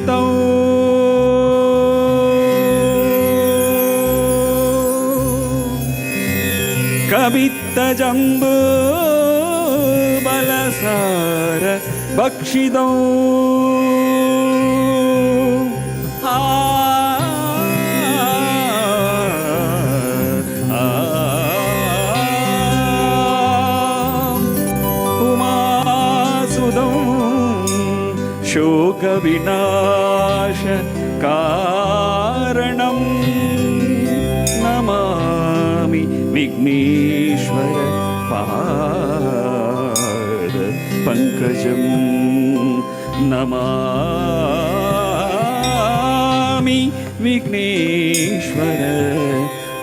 कीर्तितौ कवित्तजम्बू बलसार भक्षितौ शोकविनाश कारणं नमामि विघ्नेश्वर पाद पंकजं नमामि विघ्नेश्वर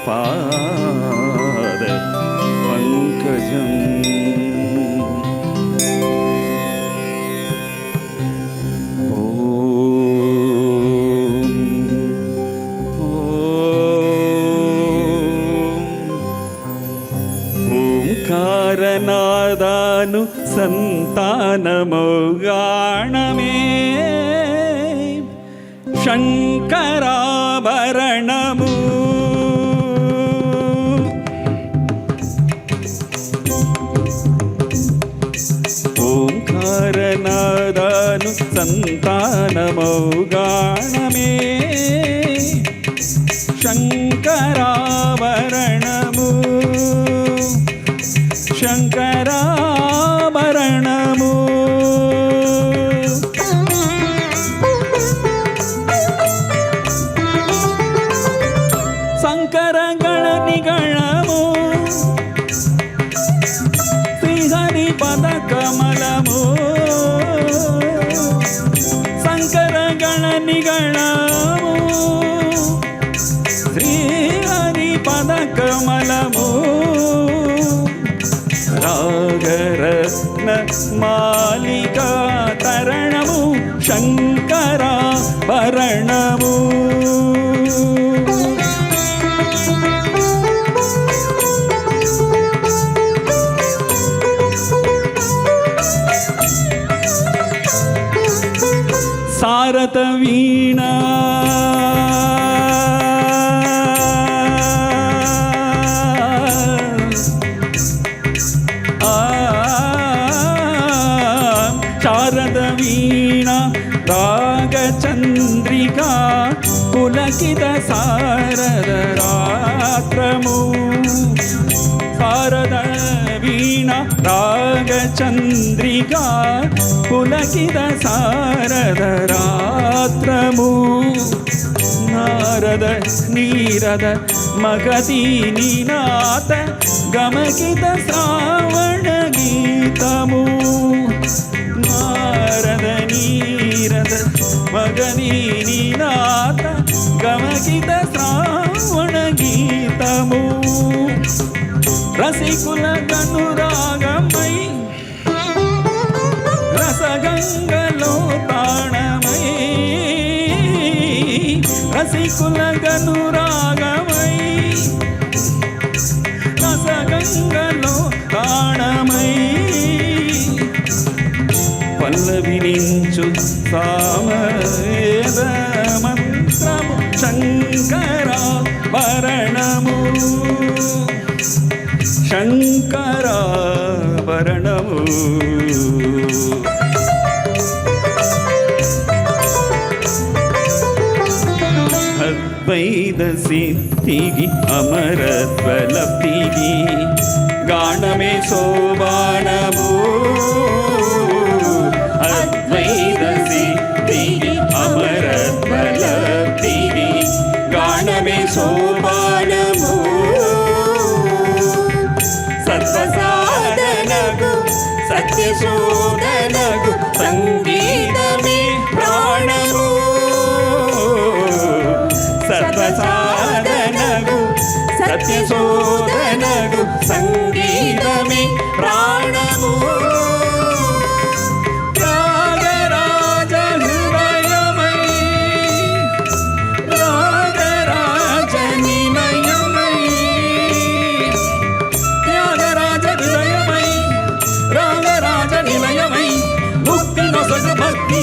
पाद पंकजं नादानु संतानमौगाणमे शंकराभरणमु ओंकारनादानु संतानमौगाणमे शंकराभरणमु शंकराभरणमु शंकरगणनिगणमु श्रीहरि पदकमलमु शंकरगणनिगणमु श्रीहरि पदकमलमु रागरत्न मालिका तरणमु शंकराभरणमु सारथ वीणा शारद वीणा रागचंद्रिका पुलकित सारद रात्रमु शारद वीणा रागचंद्रिका पुलकित सारद रात्रमु नारद नीरद मगधी निनाद गमकित श्रावण गीतमु नारद नीरद मगधी निनाद गमकित श्रावण गीतमु रसिकुल गनुरागमय रसगंगलो ताणमय रसिकुल गनुरागमय रसगंगलो ताणमय पल्लविनिंचु सामवेद मंत्रमु शंकराभरणमु शंकराभरणमु अद्वैत सिद्धिगी अमरत्व लब्धिगी गानमे सोबानमु अद्वैत सिद्धिगी अमरत्व लब्धिगी गानमे सोबानमु सत्वसाधनगु सत्यशोधनगु संगीतमे प्राणमु सत्वसाधनगु सत्यशोधनगु संगीतमे प्राणमु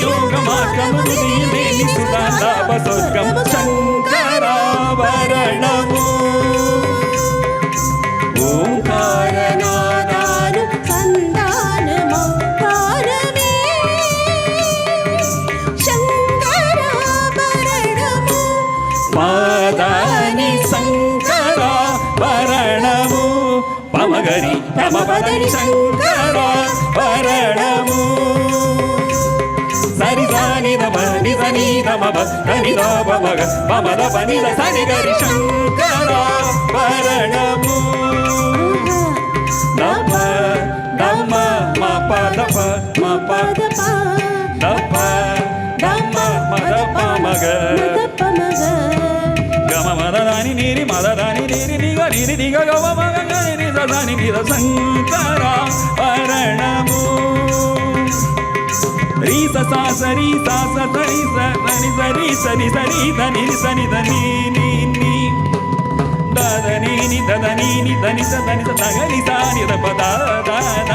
యోగ మార్గము నీవేని సుధాలాభ స్వర్గం శంకరాభరణము ఓంకారనాదాలు సంధానమౌకారమే శంకరాభరణము పాదాని శంకరాభరణము పమగరి పమపదని శంకరాభరణము సరి సాని దమ నిద నీద మమ దని దమ మగ మమ దప నిద సని గరి శంకరాభరణము దప దమ మ ప దప మ ప దప దమ మ దప మగ గమ మదదాని నీరి మదదాని నీరి నిగ నీరి నిగ గమ మగ గని సదాని నిద శంకరాభరణము రీ సా సరి సా సరి సని సరి సని సరి ధని సని ధని ని ని దదని ని దదని ని ధని సదని సగని సాని ద పద ద ద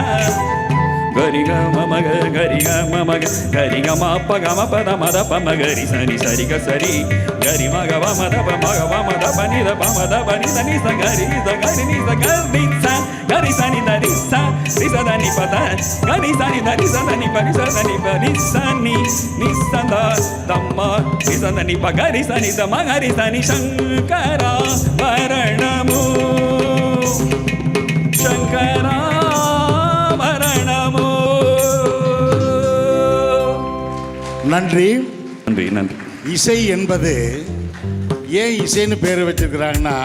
గరి గ మమ గ గరి గ మమ గ గరి గ మ ప గ మ ప ద మ ద ప మ గరి సని సరి గ సరి గరి మ గ వ మ ద ప మ గ వ మ ద ప ని ద ప మ ద ప ని ద ని స గరి ని ద గరి ని స గరి స గరి స ని ద ని స ని స ద ని ప ద గరి స ని ద ని స ద ని ప ని స ద ని ప ని స ని ని స ద ద మ ని స ద ని ప గరి స ని ద మ గరి స ని శంకరాభరణము శంకరాభరణము. நன்றி நன்றி நன்றி. இசை என்பது ஏன் இசைன்னு பேர் வச்சிருக்கிறாங்கன்னா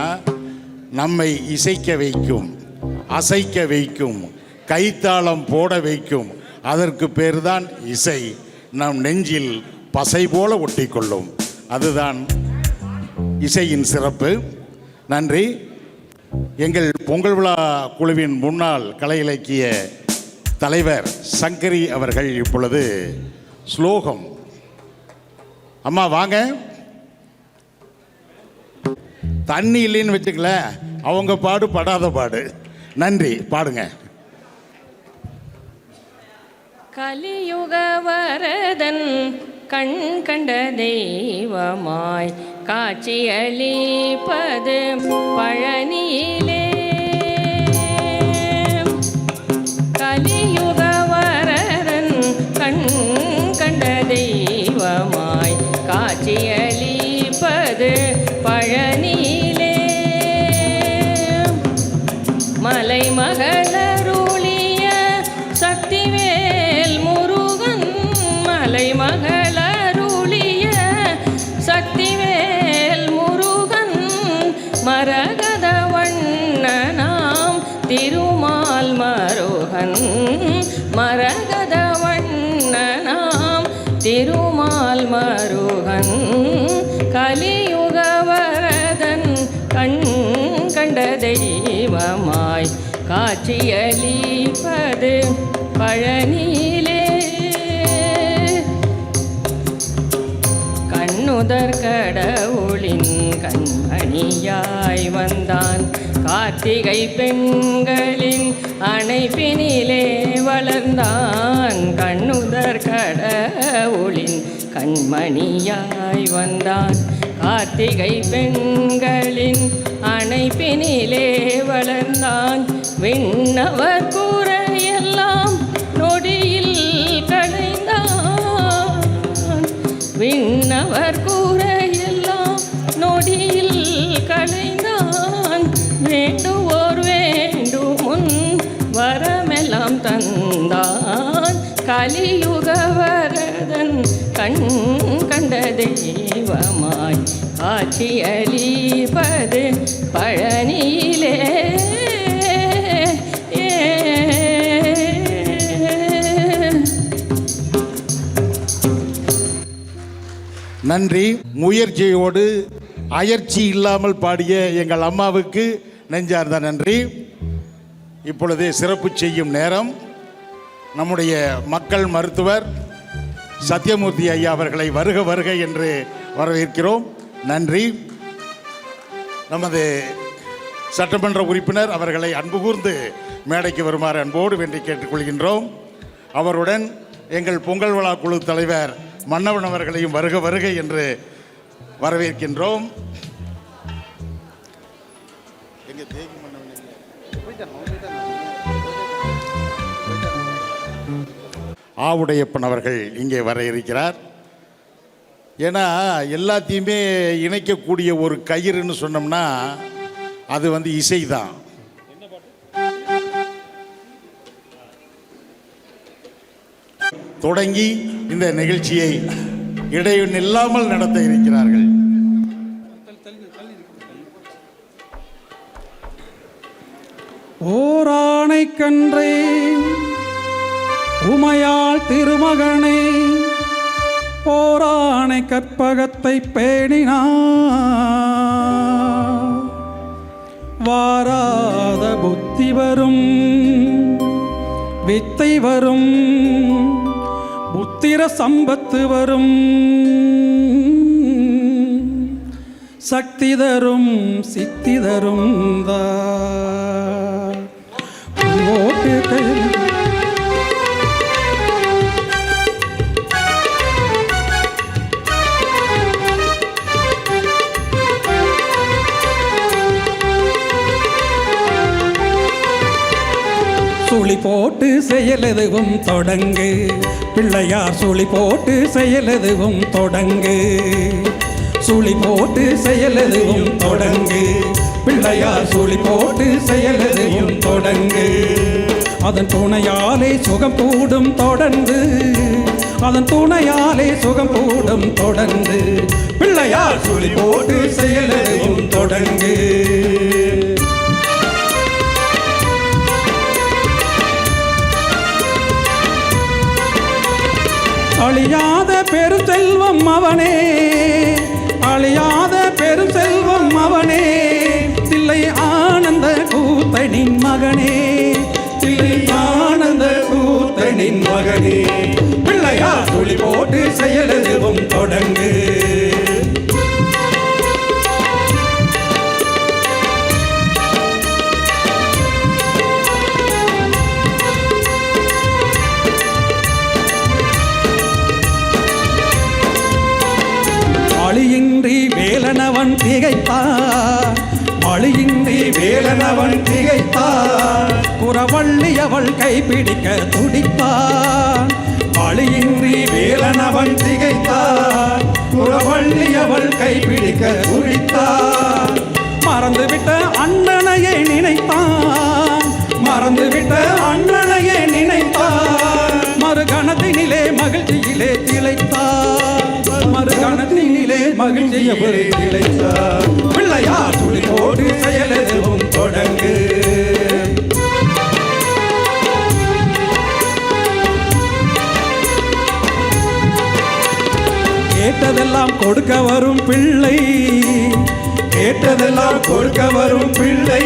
நம்மை இசைக்க வைக்கும், அசைக்க வைக்கும், கைத்தாளம் போட வைக்கும். அதற்கு பேர் தான் இசை. நம் நெஞ்சில் பசை போல ஒட்டிக்கொள்ளும். அதுதான் இசையின் சிறப்பு. நன்றி. எங்கள் பொங்கல் விழா குழுவின் முன்னாள் கலை இலக்கிய தலைவர் சங்கரி அவர்கள் இப்பொழுது ஸ்லோகம். அம்மா வாங்க. தண்ணி இல்லைன்னு வச்சுக்கல, அவங்க பாடு படாத பாடு. நன்றி, பாடுங்க. கலியுக வரதன் கண் கண்ட தெய்வமாய் காட்சியளிப்பது பழனியிலே. கலியுக வரதன் கண் கண்ட தெய்வமாய் காட்சியளிப்பது பழனியிலே. மலை மகளருளிய சக்திவேல் முருகன், மலை மகளருளிய சக்திவேல் முருகன், மரகத வண்ணனாம் திருமால் மருகன், மரகத வண்ணனாம் திருமால் மருகன். கலியுக வரதன் கண் கண்ட தெய்வமாய் காட்சியளிப்பது பழனியிலே. கண்ணுதர் கடவுளின் கண்மணியாய் வந்தான், கார்த்திகை பெண்களின் அணைப்பினிலே வளர்ந்தான். கண்ணுதர் கடவுளின் கண்மணியாய் வந்தான், கார்த்திகை பெண்களின் அணைப்பினிலே வளர்ந்தான். விண்ணவர் கூரையெல்லாம் நொடியில் களைந்தான், விண்ணவர் கூரையெல்லாம் நொடியில் களைந்தான். வேண்டுவோர் வேண்டுமுன் வரமெல்லாம் தந்தான். கலியுக வரதன் கண் கண்ட தெய்வமாய் காட்சியளிப்பது பழனியிலே. நன்றி. முயற்சியோடு அயற்சி இல்லாமல் பாடிய எங்கள் அம்மாவுக்கு நெஞ்சார்ந்த நன்றி. இப்பொழுது சிறப்பு செய்யும் நேரம். நம்முடைய மக்கள் மருத்துவர் சத்யமூர்த்தி ஐயா அவர்களை வருக வருக என்று வரவேற்கிறோம். நன்றி. நமது சட்டமன்ற உறுப்பினர் அவர்களை அன்பு கூர்ந்து மேடைக்கு வருமாறு அன்போடு வேண்டி கேட்டுக்கொள்கின்றோம். அவருடன் எங்கள் பொங்கல் விழா குழு தலைவர் மன்னவன் அவர்களையும் வருக வருக என்று வரவேற்கின்றோம். ஆவுடையப்பன் அவர்கள் இங்கே வர இருக்கிறார். ஏன்னா எல்லாத்தையுமே இணைக்கக்கூடிய ஒரு கயிறுன்னு சொன்னோம்னா அது இசைதான். தொடங்கி இந்த நிகழ்ச்சியை இடையூறு இல்லாமல் நடத்த இருக்கிறார்கள். ஓராணை கன்றே உமையாள் திருமகனே போராணை கற்பகத்தை பேணினார் வாராத புத்தி வரும் வித்தை வரும் புத்திர சம்பத்து வரும் சக்தி தரும் சித்தி தரும் சுழி போட்டு செயலெதுவும் தொடங்கு பிள்ளையார் சுழி போட்டு செயலெதுவும் தொடங்கு சுழி போட்டு செயலெதுவும் தொடங்கு பிள்ளையார் சுழி போட்டு செயலெதுவும் தொடங்கு அதன் துணையாலே சுகம் கூடும் தொடர்ந்து அதன் துணையாலே சுகம் கூடும் தொடர்ந்து பிள்ளையார் சுழி போட்டு செயலெதுவும் தொடங்கு அழியாத பெருஞ்செல்வம் அவனே அழியாத பெருஞ்செல்வம் அவனே தில்லை ஆனந்த கூத்தனின் மகனே தில்லை ஆனந்த கூத்தனின் மகனே பிள்ளையார் சுழி போட்டு செயலெதுவும் தொடங்கு மொழியின்றி வேலனவன் திகைத்தார் மொழியின்றி வேலனவன் திகைத்தார் குறவள்ளி அவள் கைப்பிடிக்க துடித்தார் மொழியின்றி வேலனவன் திகைத்தார் குறவள்ளி அவள் கைப்பிடிக்க துடித்தார் மறந்துவிட்ட அண்ணனையே நினைத்தான் மறந்துவிட்ட அண்ணனையே நினைத்தான் மறுகணத்தினிலே மகிழ்ச்சியிலே திளைத்தார் மறுகணத்தினிலே மகிழ்ச்சியவரே திளைத்தார் பிள்ளையார் சுழி போட்டு செயலெதுவும் தொடங்கு கேட்டதெல்லாம் கொடுக்க வரும் பிள்ளை கேட்டதெல்லாம் கொடுக்க வரும் பிள்ளை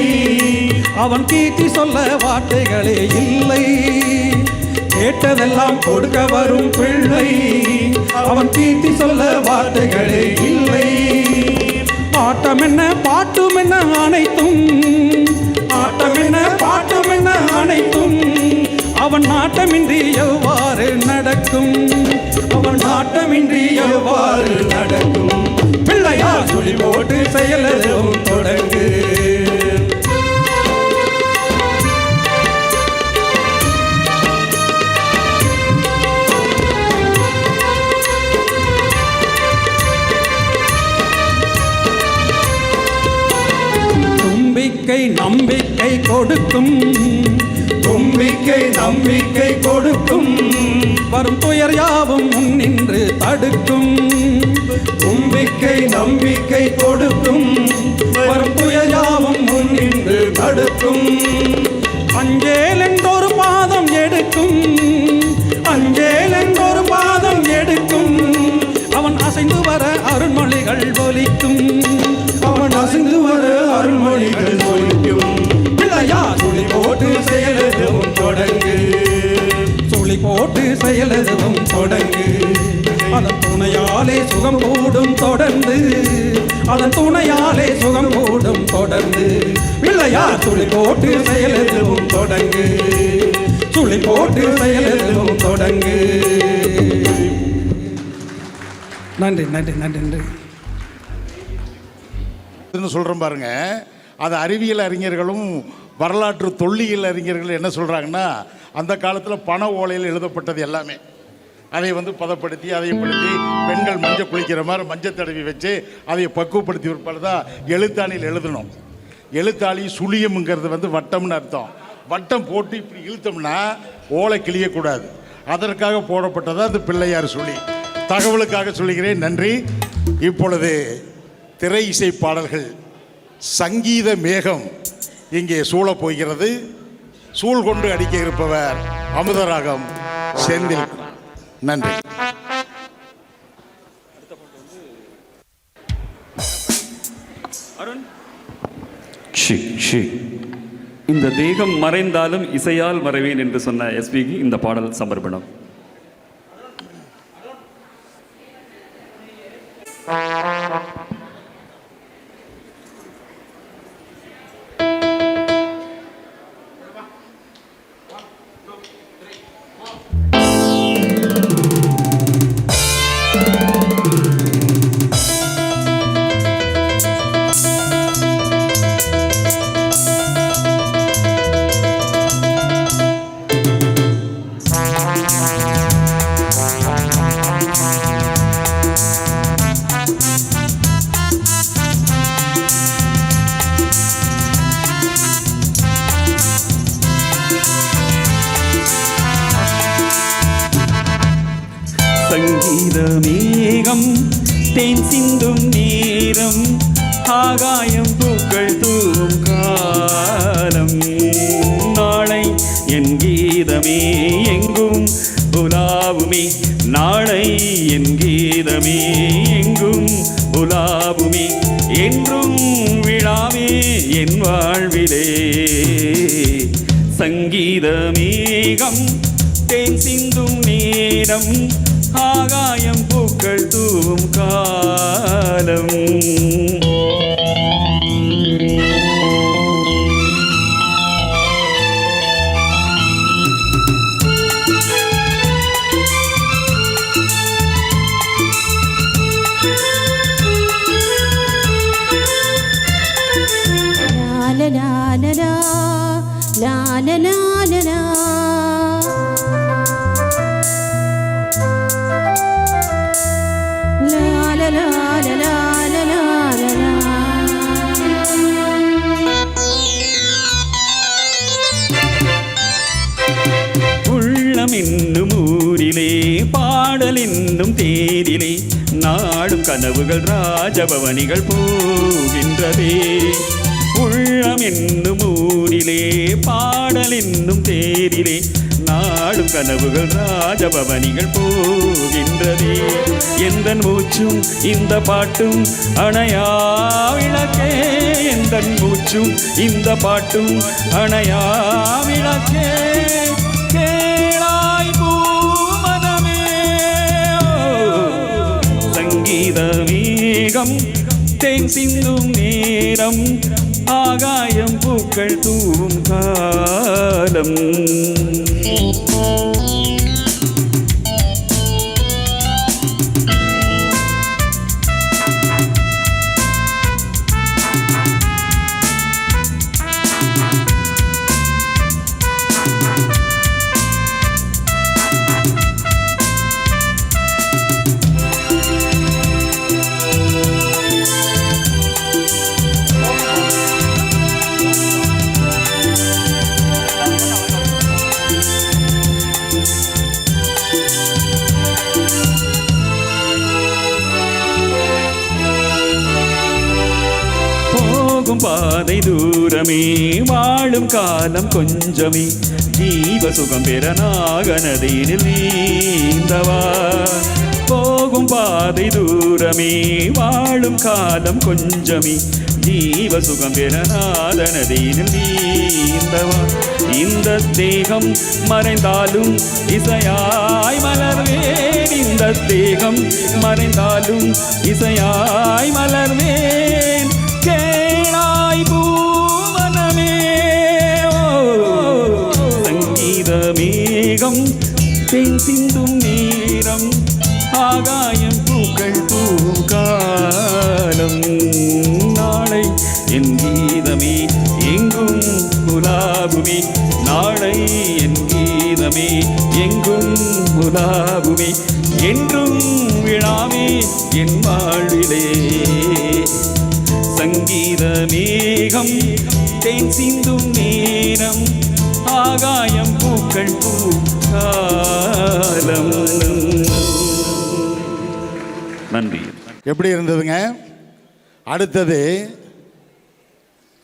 அவன் கீர்த்தி சொல்ல வார்த்தைகளே இல்லை கேட்டதெல்லாம் கொடுக்க வரும் பிள்ளை அவன் கீர்த்தி சொல்ல வார்த்தைகளே இல்லை ஆட்டம் என்ன பாட்டும் என்ன அனைத்தும் ஆட்டம் என்ன பாட்டும் என்ன அனைத்தும் அவன் நாட்டமின்றி எவ்வாறு நடக்கும் அவன் நாட்டமின்றி எவ்வாறு நடக்கும் பிள்ளையார் சுழி போட்டு செயலெதுவும் தொடங்கு தும்பிக்கை நம்பிக்கை கொடுக்கும் தும்பிக்கை நம்பிக்கை கொடுக்கும் வரும் துயர் யாவும் முன்னின்று தடுக்கும் தும்பிக்கை நம்பிக்கை கொடுக்கும் வரும் துயர் யாவும் முன்னின்று தடுக்கும் அஞ்சேல் என்றொரு பாதம் எடுக்கும் அஞ்சேல் என்றொரு பாதம் எடுக்கும் அவன் அசைந்து வர அருண்மொழிகள் ஒலிக்கும் அவன் அசைந்து வர அருண்மொழிகள் ஒலிக்கும் பிள்ளையார் சுழி போட்டு செயலெதுவும் தொடங்கு சுழி போட்டு செயலெதுவும் தொடங்கு அதன் துணையாலே சுகம் கூடும் தொடர்ந்து அதன் துணையாலே சுகம் கூடும் தொடர்ந்து பிள்ளையார் சுழி போட்டு செயலெதுவும் தொடங்கு சுழி போட்டு செயலும் தொடங்கு. நன்றி நன்றி நன்றி நன்றி. சொல்கிறேன் பாருங்க, அது அறிவியல் அறிஞர்களும் வரலாற்று தொல்லியல் அறிஞர்கள் என்ன சொல்கிறாங்கன்னா, அந்த காலத்தில் பண ஓலையில் எழுதப்பட்டது எல்லாமே அதை பதப்படுத்தி அதைப்படுத்தி பெண்கள் மஞ்சள் குளிக்கிற மாதிரி மஞ்சள் தடவி வச்சு அதை பக்குவப்படுத்தி விற்பாடு தான் எழுத்தாணியில் எழுதணும். எழுத்தாளி சுழியம்ங்கிறது வட்டம்னு அர்த்தம். வட்டம் போட்டு இப்படி இழுத்தோம்னா ஓலை கிளியக்கூடாது. அதற்காக போடப்பட்டதா அந்த பிள்ளையார் சுழி. தகவலுக்காக சொல்லுகிறேன், நன்றி. இப்பொழுது திரை இசை பாடல்கள் சங்கீத மேகம் இங்கே சூழப் போகிறது. சூழ் கொண்டு அடிக்க இருப்பவர் அமுதராகம் செந்தில். நன்றி. அருண், இந்த தேகம் மறைந்தாலும் இசையால் மறைவேன் என்று சொன்ன எஸ்பிக்கு இந்த பாடல் சமர்ப்பணம். சங்கீத மேகம் தேன் சிந்தும் நேரம், ஆகாயம் பூக்கள் தூவும் காலம். நாளை என் கீதமே எங்கும் உலாவுமே, நாளை என் கீதமே எங்கும் உலாவுமே, என்றும் விழாவே என் வாழ்விலே. சங்கீத மேகம் தேன் சிந்தும் நேரம், ஆகாயம் பூக்கள் தூவும் காலம். உள்ளம் என்னும் ஊரிலே பாடல் என்னும் தேரிலே, நாடும் கனவுகள் ராஜபவனிகள் போகின்றதே. உள்ளம் என்னும் ஊரிலே பாடல் என்னும் தேரிலே, நாடும் கனவுகள் ராஜபவனிகள் போகின்றதே. எந்தன் மூச்சும் இந்த பாட்டும் அணையா விளக்கே, எந்தன் மூச்சும் இந்த பாட்டும் அணையா விளக்கே. கேளாய் பூமனமே, சங்கீத மேகம் தேன் சிந்தும் நேரம், ஆகாயம் பூக்கள் தூவும் காலம். பாதை தூரமே, வாழும் காலம் கொஞ்சமே, ஜீவ சுகம் பெற நாகநதியில் நீந்தவா. போகும் பாதை தூரமே, வாழும் காலம் கொஞ்சமே, ஜீவ சுகம் பெற நாகநதியில் நீந்தவா. இந்த தேகம் மறைந்தாலும் இசையாய் மலர்வேன், இந்த தேகம் மறைந்தாலும் இசையாய் மலர்வேன். கேளாய் பூவனமே, சங்கீத தேன் சிந்தும் நேரம் ஆகாயம் பூக்கள் பூக்காலம் நாளை என் கீதமே எங்கும் குலாபுமே நாளை என் கீதமே எங்கும் குலாபுமே என்றும் விழாமே என் வாழ்விலே சங்கீத மேகம் தேன் சிந்தும் நேரம் ஆகாயம் பூக்கள் பூக்காலம். நன்றி. எப்படி இருந்ததுங்க? அடுத்தது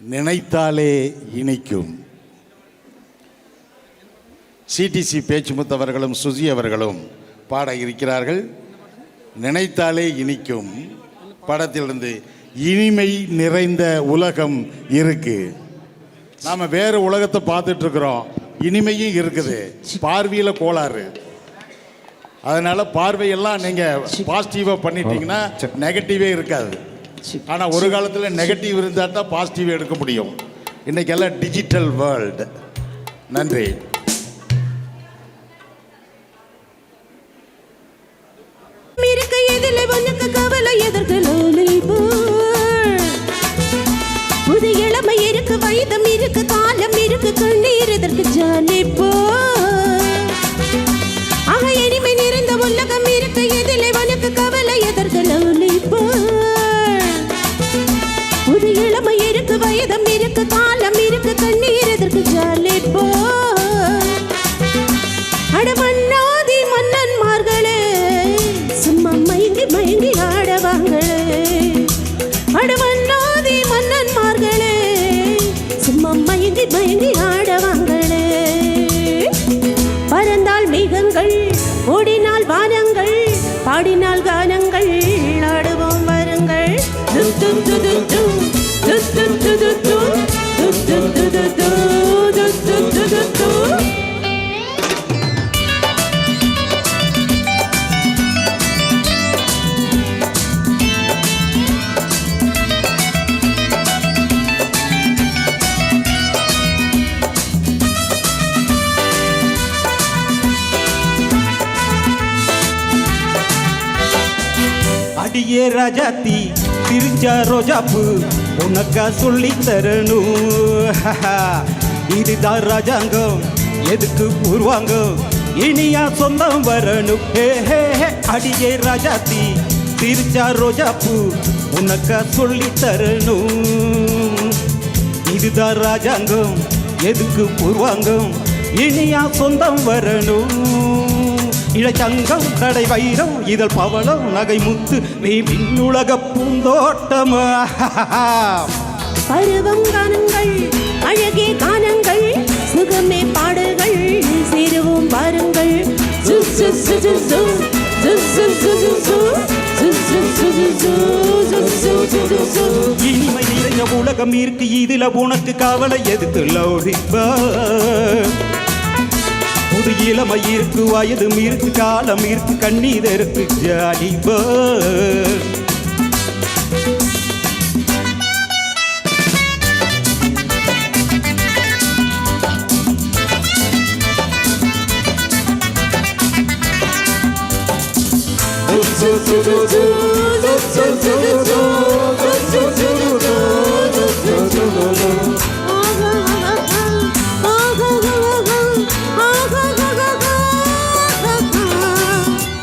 நினைத்தாலே இனிக்கும். சிடிசி பேச்சுமுத்து அவர்களும் சுஜி அவர்களும் பாட இருக்கிறார்கள். நினைத்தாலே இனிக்கும் படத்திலிருந்து இனிமை நிறைந்த உலகம் இருக்கு. நாம வேறு உலகத்தை பார்த்துட்டு இருக்கிறோம், இனிமையும் இருக்குது, பார்வையில கோளாறு. அதனால பார்வையெல்லாம் நீங்க பாசிட்டிவா பண்ணிட்டீங்கன்னா நெகட்டிவே இருக்காது. ஆனா ஒரு காலத்துல நெகட்டிவ் இருந்தா தான் பாசிட்டிவ் எடுக்க முடியும். இன்னைக்கு எல்லாம் டிஜிட்டல் வேர்ல்டு. நன்றி. புது இளமை இருக்கு, வயதம் இருக்கு, காலம் இருக்கு, கண்ணீர் இதற்கு ஜாலி போ. ஆக இனிமை நிறைந்த உலகம் இருக்கு, எதிலே உனக்கு கவலை எதற்கு லவ்லி போ. புது இளமை இருக்கு, வயதம் இருக்கு, காலம் இருக்கு, கண்ணீர் இதற்கு ஜாலி போ. அடமன்னாதி மன்னன்மார்களே சும்மா மயங்கி மயங்கி ஆடவாங்களே. அடமன்னாதி மன்னன்மார்களே சும்மா மயங்கி மயங்கி ஆடவாங்களே. பறந்தால் மேகங்கள், ஓடினால் வானங்கள், பாடினால் கானங்கள், ஆடுவோம் வருங்கள். அடியே ராஜாத்தி பிரிஞ்சா ரோஜாப்பு உனக்கா சொல்லி தரணும். இதுதான் ராஜாங்கம், எதுக்கு பூர்வாங்கம், இனியா சொந்தம் வரணும். அடியே ராஜாத்தி பிரிஞ்சா ரோஜாப்பு உனக்கா சொல்லி தரணும். இதுதான் ராஜாங்கம், எதுக்கு பூர்வாங்கம், இனியா சொந்தம் வரணும். இளச்சங்கம் கடை வைரம் இதழ் பவளம் நகை முத்து நீ மின்னுலக பூந்தோட்டம். பருவம் காணுங்கள், அழகே காணுங்கள், சுகமே பாடுகள், சேருவோம் பாருங்கள். இனிமை நிறைந்த உலகம் இருக்கு, இதுல உனக்கு கவலை எதுக்கு லவ்லிப்பா. புது இளமை இருக்கு, வயதும் இருக்கு, காலம் இருக்கு, கண்ணீர் இருக்கு, ஜாலிபா.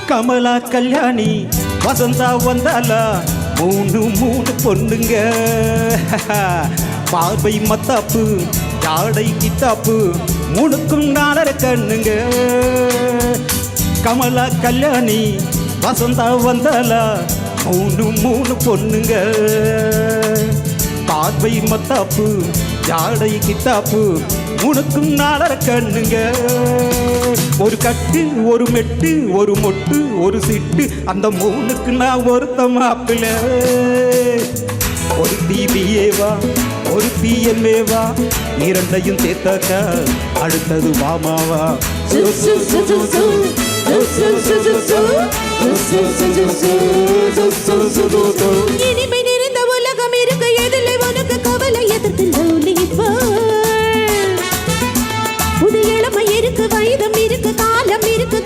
கமலா கல்யாணி வசந்தா வந்தாலா மூணு மூணு பொண்ணுங்க. பார்வை மத்தாப்பு, ஜாடை கித்தாப்பு, மூணுக்கும் நாலரை கண்ணுங்க. கமலா கல்யாணி வசந்தா வந்தாலா மூணு மூணு பொண்ணுங்க. பார்வை மத்தாப்பு, ஜாடை கித்தாப்பு, மூணுக்கும் நாலரை கண்ணுங்க. ஒரு கட்டு, ஒரு மெட்டு, ஒரு மொட்டு, ஒரு சிட்டு, அந்த மூணுக்கு நான் ஒருத்த மாப்பிள்ள. ஒரு தீபியேவா, ஒரு தீயமேவா, இரண்டையும் சேர்த்தாக்கா அடுத்தது வாமாவா. இனிமை நிறைந்த உலகம் இருக்கு, எதிலே உனக்கு கவலை எதற்கு லவ்லிப்பா. புது இளமை இருக்கு, வயதம் இருக்கு, காலம் இருக்கு,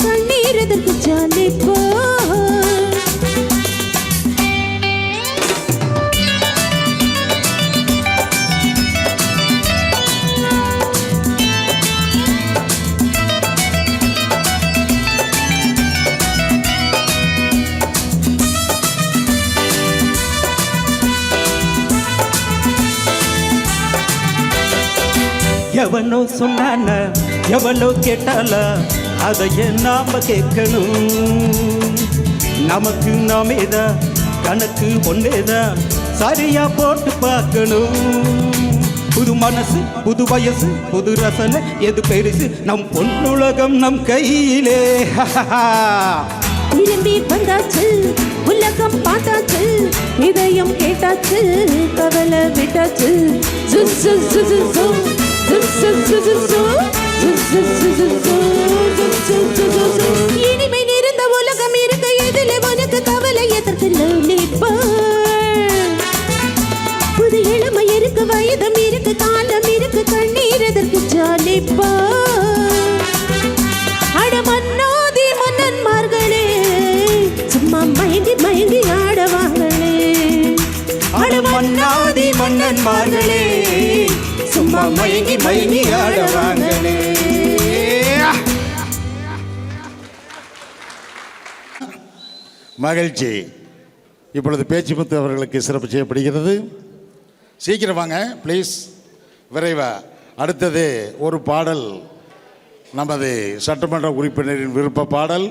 எவனோ சொன்னான எவளோ கேட்டால அதையே நாம கேட்கணும். நமக்கு நாமேதான் கணக்கு ஒன்னேதான் சரியா போட்டு பார்க்கணும். புது மனசு புது வயசு புது ரசனை எது பெருசு நம் பொன்னுலகம் நம் கையிலே. திரும்பி வந்தாச்சு உலகம் பார்த்தாச்சு இதயம் கேட்டாச்சு கவலை விட்டாச்சு. இனிமை நிறைந்த உலகம் இருக்கு எதிலே உனக்கு கவலை எதற்கு புது இளமை இருக்கு வயதம் இருக்கு காலம் இருக்கு கண்ணீர் எதற்கு ஜாலிப்பா. அட மன்னாதி மன்னன்மார்களே சும்மா மயங்கி மயங்கி ஆடவாங்களே. அட மன்னாதி மன்னன்மார்களே சும்மா மயங்கி மயங்கி ஆடவாங்களே. மகிழ்ச்சி. இப்பொழுது பேச்சு முத்து அவர்களுக்கு சிறப்பு செய்யப்படுகிறது. சீக்கிரம் வாங்க ப்ளீஸ், விரைவா. அடுத்தது ஒரு பாடல், நமது சட்டமன்ற உறுப்பினரின் விருப்ப பாடல்.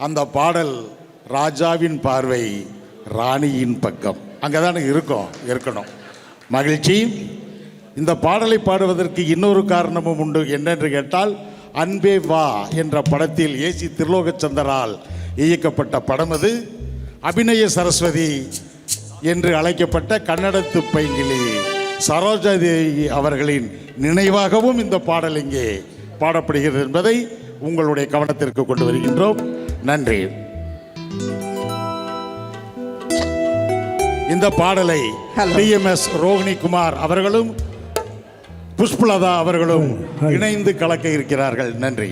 அந்த பாடல் ராஜாவின் பார்வை ராணியின் பக்கம். அங்கே தானே இருக்கணும். மகிழ்ச்சி. இந்த பாடலை பாடுவதற்கு இன்னொரு காரணமும் உண்டு. என்னென்று கேட்டால், அன்பே வா என்ற படத்தில் ஏசி திருலோகச்சந்தரால் இயக்கப்பட்ட படம் அது. அபிநய சரஸ்வதி என்று அழைக்கப்பட்ட கன்னடத்து பைங்கிலி சரோஜாதேவி அவர்களின் நினைவாகவும் இந்த பாடல் இங்கே பாடப்படுகிறது என்பதை உங்களுடைய கவனத்திற்கு கொண்டு வருகின்றோம். நன்றி. இந்த பாடலை டிஎம்எஸ் ரோகிணி குமார் அவர்களும் புஷ்பலதா அவர்களும் இணைந்து கலக்க இருக்கிறார்கள். நன்றி.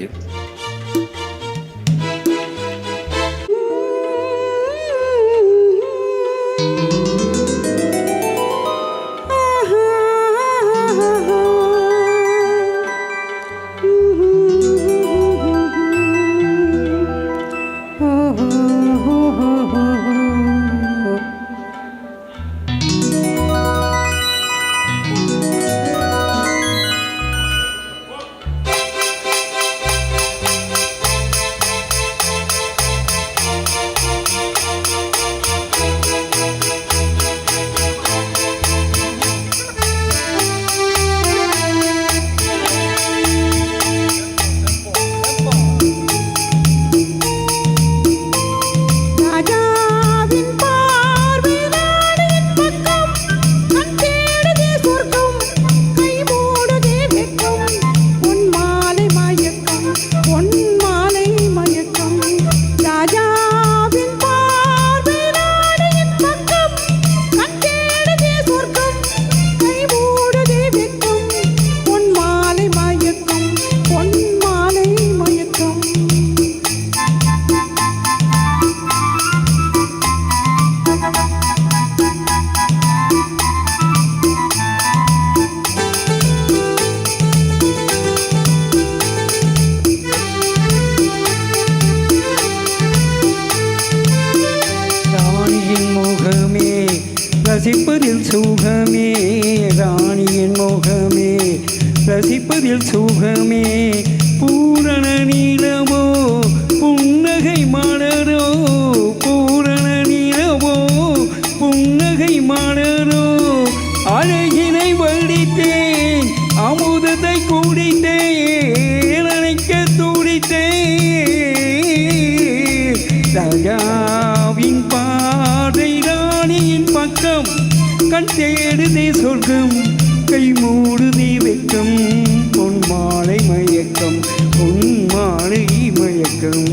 ரசிப்பதில் சுகமே ராணியின் முகமே, ரசிப்பதில் சுகமே பூரண நீளமோ புன்னகை மலரோ, பூரண நீளமோ புன்னகை மலரோ, அழகினை வடித்தேன் அமுதத்தை குடித்தேன் அணைக்க துடித்தேன். ராஜாவின் பாதை ராணியின் பக்கம், கண் தேடுதே சொர்க்கம் கை மூடுதே வெக்கம், பொன் மாலை மயக்கம் பொன் மாலை மயக்கம்.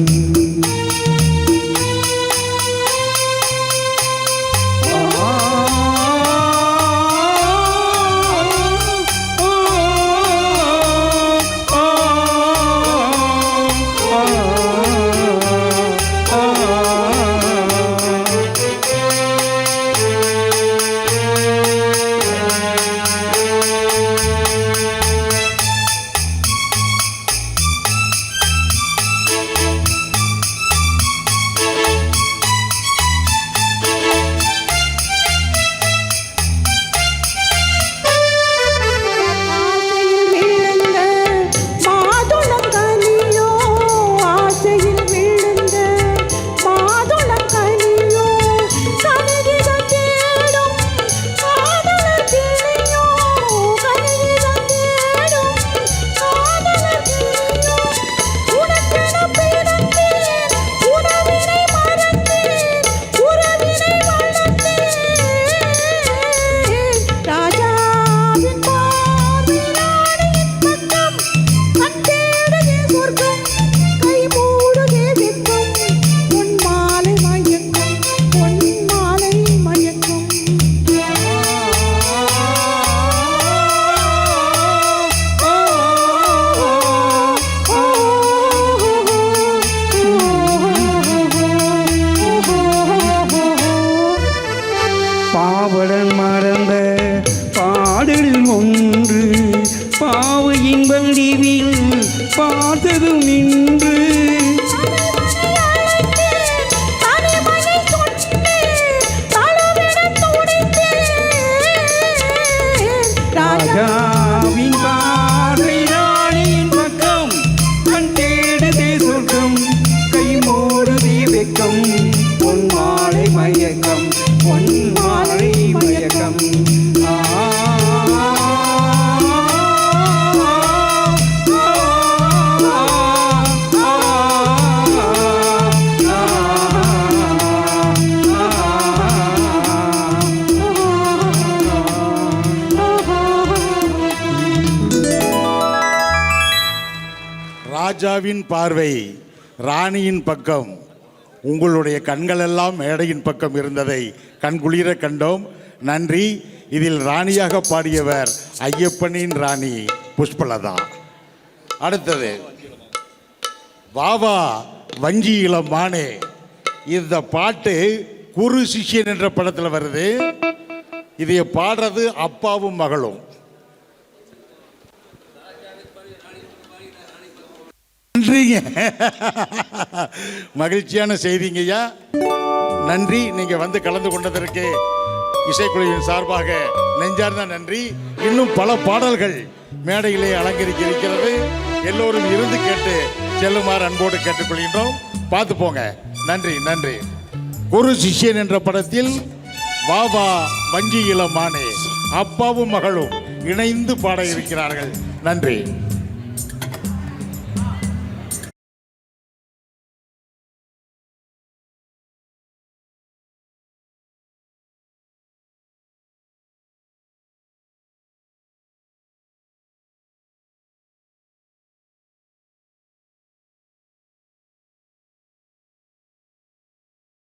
பாவலன் மறந்த பாடலில் ஒன்று பாவையின் வடிவில் பார்த்ததும் நின்று ராஜாவின் பார்வை ராணியின் பக்கம் கண் தேடுதே சொர்க்கம் கை மூடுதே வெக்கம் பொன் மாலை மயக்கம் பொன் மாலை மயக்கம் ராஜாவின் பார்வை ராணியின் பக்கம், உங்களுடைய கண்களெல்லாம் மேடையின் பக்கம் இருந்ததை கண்குளிர கண்டோம். நன்றி. இதில் ராணியாக பாடியவர் ஐயப்பனின் ராணி புஷ்பலதா. அடுத்தது வாவா வஞ்சி இளம் மானே. இந்த பாட்டு குரு சிஷ்யன் என்ற படத்தில் வருது. இதை பாடுறது அப்பாவும் மகளும். நன்றிங்க, மகிழ்ச்சியான செய்திங்கய்யா. நன்றி. நீங்க வந்து கலந்து கொண்டதற்கு இசைக்குழுவின் சார்பாக நெஞ்சார்ந்த நன்றி. இன்னும் பல பாடல்கள் மேடையிலே அலங்கரிக்க இருக்கிறது. எல்லோரும் இருந்து கேட்டு செல்லுமாறு அன்போடு கேட்டுக்கொள்கின்றோம். பார்த்து போங்க. நன்றி நன்றி. குரு சிஷ்யன் என்ற படத்தில் வாவா வஞ்சி இளமானே அப்பாவும் மகளும் இணைந்து பாட இருக்கிறார்கள். நன்றி.